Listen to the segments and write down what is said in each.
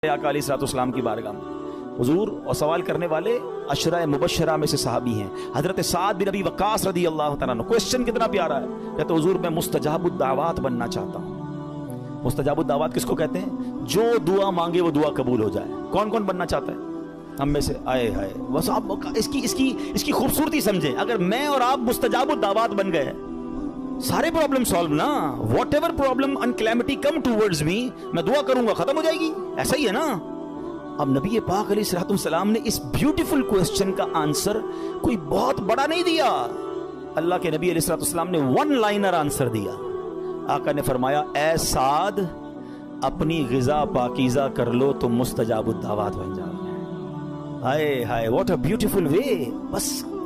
आका अलैहिस्सलाम की बारगाह में हुजूर और सवाल करने वाले अशरा मुबशरा में से सहाबी हैं हजरत साद बिन अबी वक्कास रदी अल्लाह तआला अन्हु। क्वेश्चन कितना प्यारा है, कहते हुजूर मैं मुस्तजाबुद दावात बनना चाहता हूँ। मुस्तजाबुद दावात किसको कहते हैं? जो दुआ मांगे वो दुआ कबूल हो जाए। कौन कौन बनना चाहता है हम में से? आए हाय, बस आप इसकी खूबसूरती समझे। अगर मैं और आप मुस्तजाबुद दावात बन गए, सारे प्रॉब्लम सॉल्व ना। What ever problem and calamity come towards me, मैं दुआ करूंगा खत्म हो जाएगी। ऐसा ही है ना। अब नबी पाक अलैहिस्सलाम ने इस ब्यूटीफुल क्वेश्चन का आंसर कोई बहुत बड़ा नहीं दिया। अल्लाह के नबी अलैहिस्सलाम ने वन लाइनर आंसर दिया। आका ने फरमाया, ए साद अपनी गिजा पाकीज़ा कर लो तो मुस्तजाबुद दावात बन जाओगे। हाय हाय, व्हाट अ ब्यूटीफुल वे। बस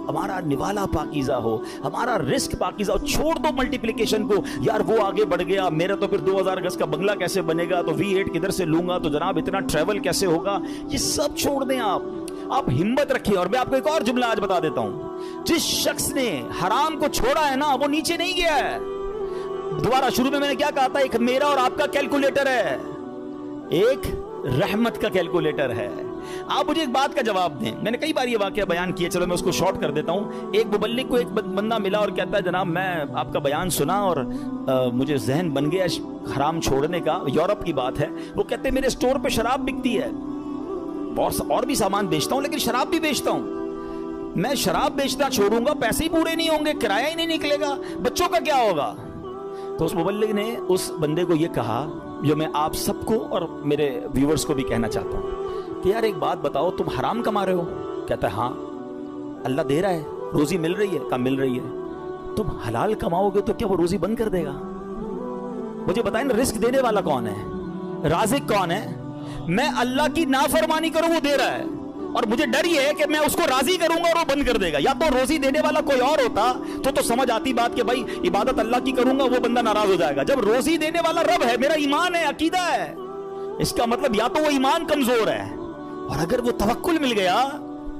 हमारा निवाला पाकीज़ा हो, हमारा रिस्क पाकीज़ा हो। छोड़ दो मल्टीप्लिकेशन को, यार वो आगे बढ़ गया, मेरा तो फिर 2000 गज का बंगला कैसे बनेगा, तो V8 किधर से लूंगा, तो जनाब इतना ट्रैवल कैसे होगा, ये सब छोड़ दें आप हिम्मत रखिए। और मैं आपको एक और जुमला आज बता देता हूं, जिस शख्स ने हराम को छोड़ा है ना, वो नीचे नहीं गया है। दोबारा शुरू में मैंने क्या कहा था, एक मेरा और आपका कैलकुलेटर है, एक रहमत का कैलकुलेटर है। आप मुझे एक बात का जवाब दें। मैंने कई बार ये वाकया बयान किया, चलो मैं उसको शॉर्ट कर देता हूं। एक मुबल्लिग को एक बंदा मिला और कहता है, जनाब मैं आपका बयान सुना और मुझे जहन बन गया हराम छोड़ने का। यूरोप की बात है। वो कहते हैं मेरे स्टोर पे शराब बिकती है और भी सामान बेचता हूं, लेकिन शराब भी बेचता हूं। मैं शराब बेचना छोड़ूंगा, पैसे ही पूरे नहीं होंगे, किराया ही नहीं निकलेगा, बच्चों का क्या होगा। तो उस मुबल्लिग ने उस बंदे को ये कहा, जो मैं आप सबको और मेरे व्यूअर्स को भी कहना चाहता हूं, कि यार एक बात बताओ, तुम हराम कमा रहे हो? कहता है हाँ, अल्लाह दे रहा है, रोजी मिल रही है। कहाँ मिल रही है? तुम हलाल कमाओगे तो क्या वो रोजी बंद कर देगा? मुझे बताएं ना, रिस्क देने वाला कौन है, राज़िक कौन है? मैं अल्लाह की नाफरमानी करूं, वो दे रहा है, और मुझे डर ये है कि मैं उसको राजी करूंगा और वो बंद कर देगा। या तो रोजी देने वाला कोई और होता तो समझ आती बात कि भाई इबादत अल्लाह की करूंगा, वो बंदा नाराज हो जाएगा। जब रोजी देने वाला रब है, मेरा ईमान है, अकीदा है, इसका मतलब या तो वो ईमान कमजोर है, और अगर वो तवक्कुल मिल गया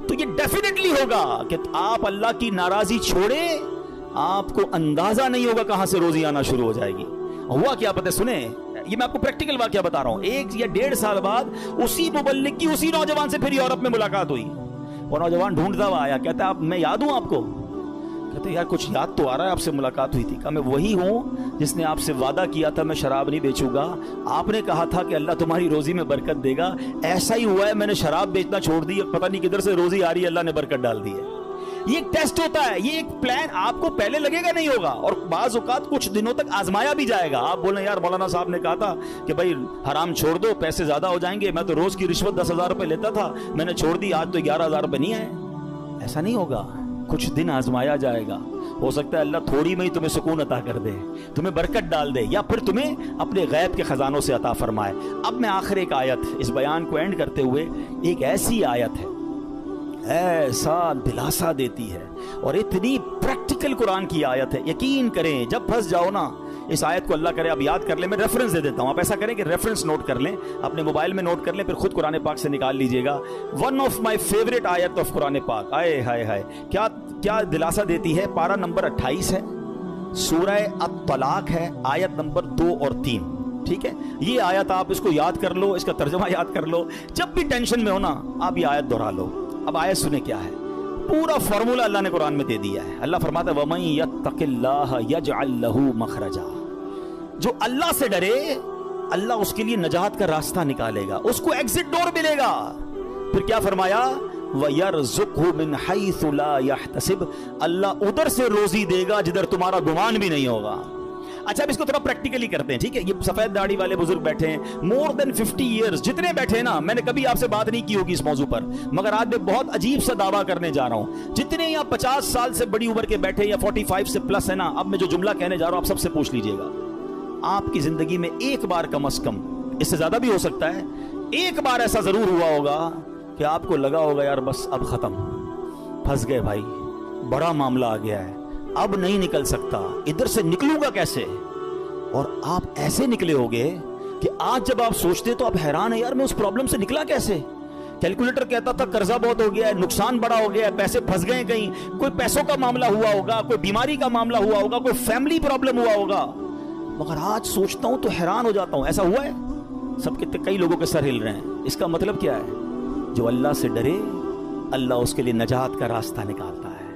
तो ये डेफिनेटली होगा कि आप अल्लाह की नाराजी छोड़े, आपको अंदाजा नहीं होगा कहां से रोजी आना शुरू हो जाएगी। हुआ क्या पता, सुने, ये मैं आपको प्रैक्टिकल वाकया बता रहा हूं। 1 या 1.5 साल बाद उसी मुबल्लिग की उसी नौजवान से फिर यूरोप में मुलाकात हुई। वो नौजवान ढूंढता हुआ आया, कहता है, मैं याद हूं आपको? कहते यार कुछ याद तो आ रहा है, आपसे मुलाकात हुई थी। कहा मैं वही हूं जिसने आपसे वादा किया था मैं शराब नहीं बेचूंगा। आपने कहा था कि अल्लाह तुम्हारी रोजी में बरकत देगा, ऐसा ही हुआ है, मैंने शराब बेचना छोड़ दी, पता नहीं किधर से रोजी आ रही है, अल्लाह ने बरकत डाल दी है। ये एक टेस्ट होता है, ये एक प्लान। आपको पहले लगेगा नहीं होगा, और बाज़ औक़ात कुछ दिनों तक आजमाया भी जाएगा। आप बोले यार मौलाना साहब ने कहा था कि भाई हराम छोड़ दो, पैसे ज्यादा हो जाएंगे, मैं तो रोज की रिश्वत 10,000 रुपए लेता था, मैंने छोड़ दी, आज तो 11,000 रुपए नहीं आए। ऐसा नहीं होगा, कुछ दिन आजमाया जाएगा। हो सकता है अल्लाह थोड़ी में ही तुम्हें सुकून अता कर दे, तुम्हें बरकत डाल दे, या फिर तुम्हें अपने गैब के खजानों से अता फरमाए। अब मैं आखिर एक आयत, इस बयान को एंड करते हुए, एक ऐसी आयत है, ऐसा दिलासा देती है, और इतनी प्रैक्टिकल कुरान की आयत है। यकीन करें, जब फंस जाओ ना, इस आयत को अल्लाह करे आप याद कर लें। मैं रेफरेंस दे देता हूं, आप ऐसा करें कि रेफरेंस नोट कर लें, अपने मोबाइल में नोट कर लें, फिर खुद कुरान पाक से निकाल लीजिएगा। वन ऑफ माय फेवरेट आयत ऑफ कुरान पाक। आए हाय हाय, क्या क्या दिलासा देती है। पारा नंबर 28 है, सूरह अत-तलाक है, आयत नंबर 2 और 3। ठीक है, ये आयत आप इसको याद कर लो, इसका तर्जुमा याद कर लो, जब भी टेंशन में हो ना आप ये आयत दोहरा लो। अब आयत सुने क्या है, पूरा फॉर्मूला अल्लाह ने कुरान में दे दिया है। अल्लाह फरमाता है, वमन यत्तकिल्लाह यजअल लहू मखरजा। जो अल्लाह से डरे, अल्लाह उसके लिए नजात का रास्ता निकालेगा, उसको एग्जिट डोर मिलेगा। फिर क्या फरमाया, वयरज़ुक़हु मिन हैसु ला यहतसिब। अल्लाह उधर से रोजी देगा जिधर तुम्हारा गुमान भी नहीं होगा। अच्छा, अब इसको थोड़ा प्रैक्टिकली करते हैं। ठीक है, ये सफेद दाढ़ी वाले बुजुर्ग बैठे हैं, मोर देन 50 ईयर्स जितने बैठे हैं ना, मैंने कभी आपसे बात नहीं की होगी इस मौजू पर, मगर आज मैं बहुत अजीब सा दावा करने जा रहा हूं। जितने यहाँ 50 साल से बड़ी उम्र के बैठे या 45 से प्लस है ना, अब मैं जो जुमला कहने जा रहा हूं आप सबसे पूछ लीजिएगा। आपकी जिंदगी में एक बार कम अज कम, इससे ज्यादा भी हो सकता है, एक बार ऐसा जरूर हुआ होगा कि आपको लगा होगा यार बस अब खत्म, फंस गए भाई, बड़ा मामला आ गया है, अब नहीं निकल सकता, इधर से निकलूंगा कैसे। और आप ऐसे निकले होगे कि आज जब आप सोचते तो आप हैरान है, यार मैं उस प्रॉब्लम से निकला कैसे। कैलकुलेटर कहता था कर्जा बहुत हो गया है, नुकसान बड़ा हो गया है, पैसे फंस गए, कहीं कोई पैसों का मामला हुआ होगा, कोई बीमारी का मामला हुआ होगा, कोई फैमिली प्रॉब्लम हुआ होगा, मगर आज सोचता हूं तो हैरान हो जाता हूं। ऐसा हुआ है? سب کے کئی لوگوں کے سر ہل رہے ہیں. اس کا مطلب کیا ہے؟ جو اللہ سے ڈرے اللہ اس کے لیے نجات کا راستہ نکالتا ہے.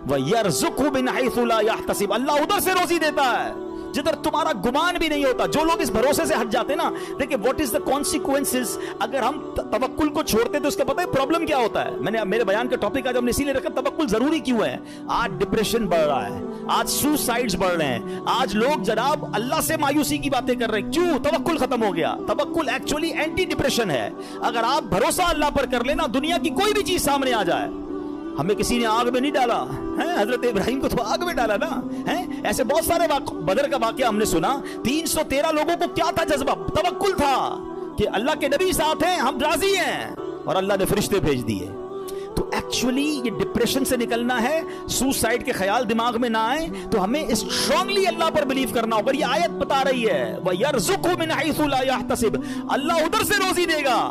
وَيَرْزُقْهُ مِنْ حَيْثُ لَا يَحْتَسِبُ, اللہ ادھر سے روزی دیتا ہے جدھر تمہارا گمان بھی نہیں ہوتا. جو لوگ اس بھروسے سے ہٹ جاتے نا, دیکھیں واٹ از دا کانسیکوینسز. اگر ہم توکل کو چھوڑتے تو اس کا پتہ ہے پرابلم کیا ہوتا ہے. میں نے میرے بیان کا ٹاپک آج ہم نے اسی لیے رکھا, توکل ضروری کیوں ہے. آج ڈپریشن بڑھ رہا ہے, آج سوسائڈز بڑھ رہے ہیں, آج لوگ جناب اللہ سے مایوسی کی باتیں کر رہے ہیں. کیوں؟ توکل ختم ہو گیا. توکل ایکچولی اینٹی ڈپریشن ہے. اگر آپ بھروسہ اللہ پر کر لینا, دنیا کی کوئی بھی چیز سامنے آ جائے. ہمیں کسی نے آگ میں نہیں ڈالا, حضرت ابراہیم کو تو آگ میں ڈالا نا. ایسے بہت سارے بدر کا واقعہ ہم نے سنا. 313 لوگوں کو کیا تھا جذبہ؟ توکل تھا کہ اللہ کے نبی ساتھ ہیں, ہم راضی ہیں, اور اللہ نے فرشتے بھیج دیے. تو ایکچولی یہ ڈپریشن سے نکلنا ہے, سوسائڈ کے خیال دماغ میں نہ آئے, تو ہمیں اسٹرانگلی اللہ پر بلیو کرنا ہوگا. یہ آیت بتا رہی ہے وَيَرْزُقْهُ مِنْ حَيْثُ لَا يَحْتَسِبُ, اللہ ادھر سے روزی دے گا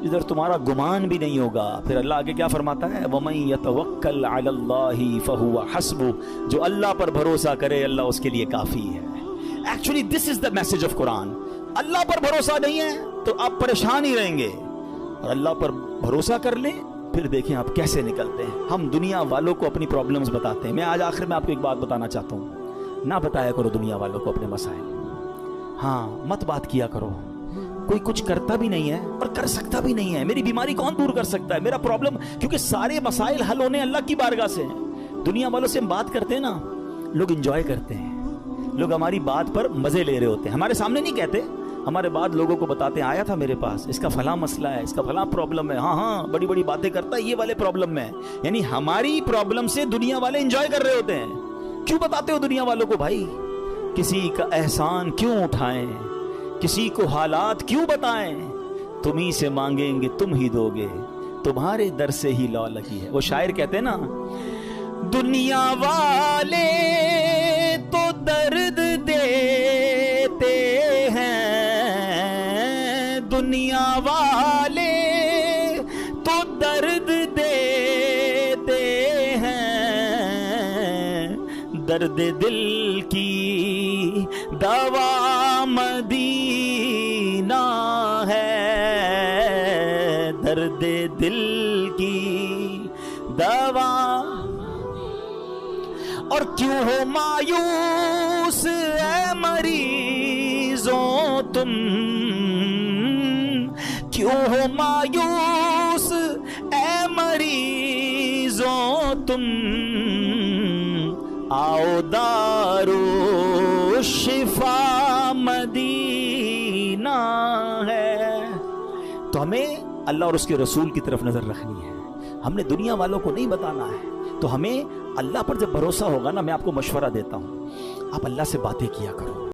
ادھر تمہارا گمان بھی نہیں ہوگا. پھر اللہ آگے کیا فرماتا ہے؟ وَمَن يَتَوَكَّلْ عَلَى اللَّهِ فَهُوَ حَسْبُهُ, جو اللہ پر بھروسہ کرے اللہ اس کے لیے کافی ہے. Actually this is the message of Quran. Allah پر بھروسہ نہیں ہے تو آپ پریشان ہی رہیں گے, اور اللہ پر بھروسہ کر لیں پھر دیکھیں آپ کیسے نکلتے ہیں. ہم دنیا والوں کو اپنی پرابلمز بتاتے ہیں. میں آج آخر میں آپ کو ایک بات بتانا چاہتا ہوں, نہ بتایا کرو دنیا والوں کو اپنے مسائل. ہاں, مت بات کیا کرو. کوئی کچھ کرتا بھی نہیں ہے اور کر سکتا بھی نہیں ہے. میری بیماری کون دور کر سکتا ہے؟ میرا پرابلم, کیونکہ سارے مسائل حل ہونے اللہ کی بارگاہ سے ہیں. دنیا والوں سے ہم بات کرتے ہیں نا, لوگ انجوائے کرتے ہیں, لوگ ہماری بات پر مزے لے رہے ہوتے ہیں. ہمارے سامنے نہیں کہتے, ہمارے بعد لوگوں کو بتاتے ہیں, آیا تھا میرے پاس, اس کا فلاں مسئلہ ہے, اس کا فلاں پرابلم ہے. ہاں بڑی بڑی باتیں کرتا ہے یہ والے پرابلم میں. یعنی ہماری پرابلم سے دنیا والے انجوائے کر رہے ہوتے ہیں. کیوں بتاتے ہو دنیا والوں کو بھائی؟ کسی کا احسان کیوں اٹھائیں, کسی کو حالات کیوں بتائیں؟ تمہیں سے مانگیں گے تم ہی دو گے, تمہارے در سے ہی لو لگی ہے. وہ شاعر کہتے ہیں نا, دنیا والے تو درد دیتے ہیں, دنیا والے تو درد دیتے ہیں, درد دل کی دوا مدینہ ہے, درد دل کی دوا. اور کیوں ہو مایوس اے مریضوں تم, کیوں ہو مایوس اے مریضوں تم, آؤ دارو شفا مدینہ ہے. تو ہمیں اللہ اور اس کے رسول کی طرف نظر رکھنی ہے. ہم نے دنیا والوں کو نہیں بتانا ہے. تو ہمیں اللہ پر جب بھروسہ ہوگا نا, میں آپ کو مشورہ دیتا ہوں, آپ اللہ سے باتیں کیا کرو.